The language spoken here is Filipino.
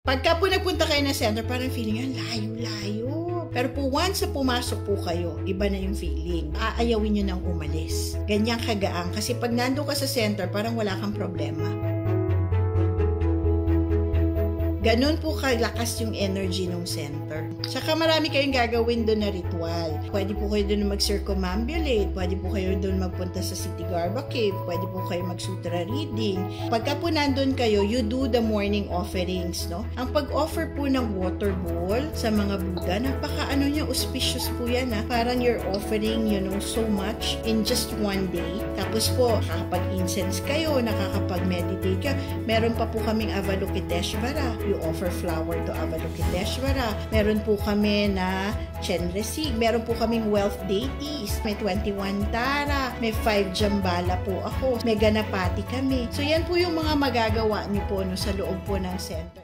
Pagka po nagpunta kayo ng center, parang feeling, ang layo-layo. Pero po once na pumasok po kayo, iba na yung feeling. Aayawin nyo nang umalis. Ganyan kagaan. Kasi pag nandun ka sa center, parang wala kang problema. Ganun po kalakas yung energy ng center. Tsaka marami kayong gagawin doon na ritual. Pwede po kayo doon mag-circumambulate. Pwede po kayo doon magpunta sa City Garba Cave. Pwede po kayo mag-sutra reading. Pagka po nandun kayo, you do the morning offerings, no? Ang pag-offer po ng water bowl sa mga Buddha, napaka auspicious po yan, ha? Parang you're offering, so much in just one day. Tapos po, nakakapag-incense kayo, nakakapag-meditate ka. Meron pa po kaming Avalokiteshvara. You offer flower to Avalokiteshvara. Meron po kami na Chenresig. Meron po kaming wealth deities. May 21 Tara. May 5 Jambala po ako. May Ganapati kami. So yan po yung mga magagawa niyo po sa loob po ng center.